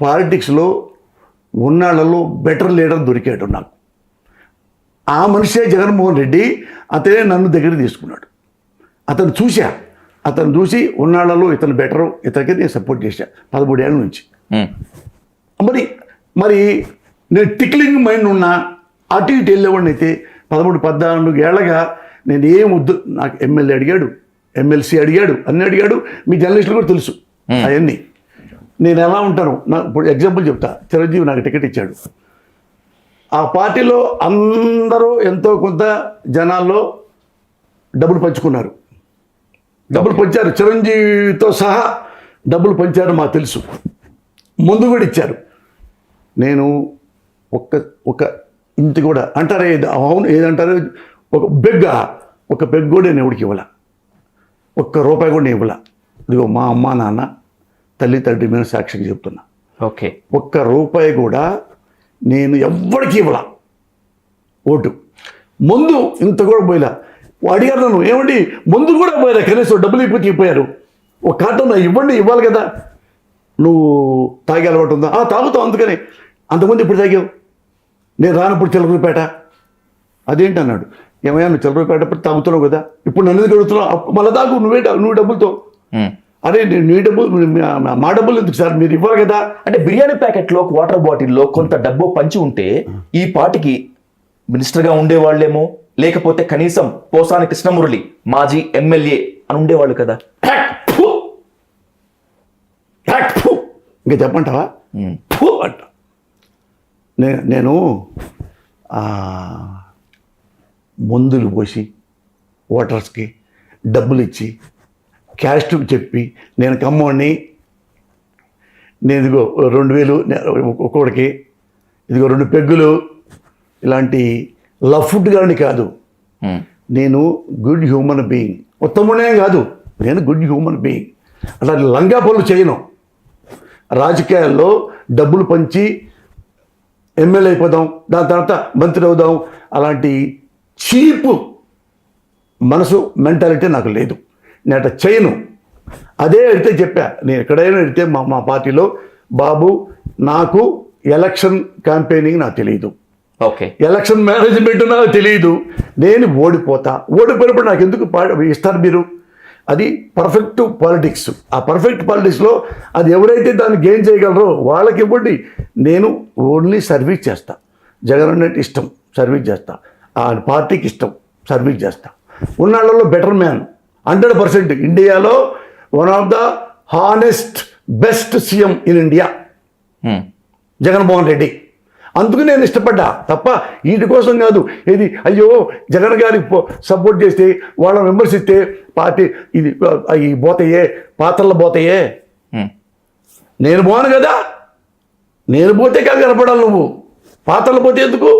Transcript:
పాలిటిక్స్లో ఉన్నాళ్లలో better leader దొరికాడు నాకు. ఆ మనిషే జగన్మోహన్ రెడ్డి. అతనే నన్ను దగ్గర తీసుకున్నాడు. అతను చూసి ఉన్నాళ్లలో ఇతను బెటరు, ఇతనికి నేను సపోర్ట్ చేశా 13 ఏళ్ళ నుంచి. మరి నేను టిక్లింగ్ మైండ్ ఉన్నా అటు ఇటు వెళ్ళేవాడిని అయితే 13-14 ఏళ్ళగా నేను ఏం వద్దు, నాకు ఎమ్మెల్యే అడిగాడు, ఎమ్మెల్సీ అడిగాడు, అన్నీ అడిగాడు. మీ జర్నలిస్టులు కూడా తెలుసు అవన్నీ. నేను ఎలా ఉంటాను, ఇప్పుడు ఎగ్జాంపుల్ చెప్తా. చిరంజీవి నాకు టికెట్ ఇచ్చాడు. ఆ పార్టీలో అందరూ ఎంతో కొంత జనాల్లో డబ్బులు పంచుకున్నారు, డబ్బులు పంచారు. చిరంజీవితో సహా డబ్బులు పంచారు, మాకు తెలుసు. ముందు కూడా ఇచ్చారు. నేను ఒక ఇంటి కూడా అంటారే, అవును ఏదంటారు, ఒక పెగ్ కూడా నేను ఎవడికి ఇవ్వాల, ₹1 కూడా నేను ఇవ్వాల. ఇదిగో మా అమ్మ నాన్న తల్లి తండ్రి మీద సాక్షిగా చెప్తున్నా. ఓకే, ₹1 కూడా నేను ఎవ్వడికి ఇవ్వాల ఓటు. ముందు ఇంత కూడా పోయిలా. అడిగారు నన్ను, ఏమండి ముందు కూడా పోయారా, కనీసం డబ్బులు ఇవ్వకపోయారు, ఒక కార్టూన్ ఇవ్వాలి కదా. నువ్వు తాగే అలవాటు ఉందా? తాగుతావు, అందుకని. అంతకుముందు ఇప్పుడు తాగావు, నేను రానప్పుడు చిల్లరపేట. అదేంటి అన్నాడు. ఏమయ్యా నువ్వు చిల్లరపేట తాగుతున్నావు కదా, ఇప్పుడు నన్ను అడుగుతున్నావు, మళ్ళీ తాగు, నువ్వు డబ్బులతో. అరే నీ డబ్బులు, మా డబ్బులు ఎందుకు సార్, మీరు ఇవ్వాలి కదా. అంటే బిర్యానీ ప్యాకెట్లో, వాటర్ బాటిల్లో కొంత డబ్బు పంచి ఉంటే ఈ పార్టీకి మినిస్టర్గా ఉండేవాళ్ళేమో, లేకపోతే కనీసం పోసాని కృష్ణమురళి మాజీ ఎమ్మెల్యే అని ఉండేవాళ్ళు కదా. ఇంకా చెప్పంటావా అంట. నేను మందులు పోసి ఓటర్స్కి డబ్బులు ఇచ్చి క్యాస్ట్ చెప్పి, నేను కమ్మోడిని, నేను ఇదిగో 2000 ఒక్కొక్కడికి, ఇదిగో 2 పెగ్గులు, ఇలాంటి లఫ్డ్ గాని కాదు. నేను గుడ్ హ్యూమన్ బీయింగ్. ఉత్తమునే కాదు, నేను గుడ్ హ్యూమన్ బీయింగ్. అట్లా లంగా పనులు చేయను. రాజకీయాల్లో డబ్బులు పంచి ఎమ్మెల్యే అయిపోదాం, దాని తర్వాత మంత్రి అవుదాం, అలాంటి చీప్ మనసు మెంటాలిటీ నాకు లేదు. నేను అట్లా చేయను. అదే అడిగితే చెప్పా, నేను ఎక్కడైనా అడిగితే మా పార్టీలో, బాబు నాకు ఎలక్షన్ క్యాంపెయినింగ్ నాకు తెలియదు, ఓకే, ఎలక్షన్ మేనేజ్మెంట్ నాకు తెలియదు, నేను ఓడిపోయినప్పుడు నాకు ఎందుకు ఇస్తారు మీరు? అది పర్ఫెక్ట్ పాలిటిక్స్. ఆ పర్ఫెక్ట్ పాలిటిక్స్లో అది ఎవరైతే దాన్ని గెయిన్ చేయగలరో వాళ్ళకి ఇవ్వండి. నేను ఓన్లీ సర్వీస్ చేస్తా. జగన్ అంటే ఇష్టం, సర్వీస్ చేస్తా. ఆ పార్టీకి ఇష్టం, సర్వీస్ చేస్తా. ఉన్నాళ్ళలో బెటర్ మ్యాన్ 100%. ఇండియాలో one of the honest best CM in India Jaganmohan Reddy. అందుకు నేను ఇష్టపడ్డా తప్ప వీటి కోసం కాదు. ఇది అయ్యో జగన్ గారికి సపోర్ట్ చేస్తే, వాళ్ళని విమర్శిస్తే పార్టీ ఇది అవి పోతాయే, పాత్రలు పోతాయే. నేను పోను కదా, నేను పోతే కాదు కనపడాలి. నువ్వు పాత్రలు పోతే ఎందుకు?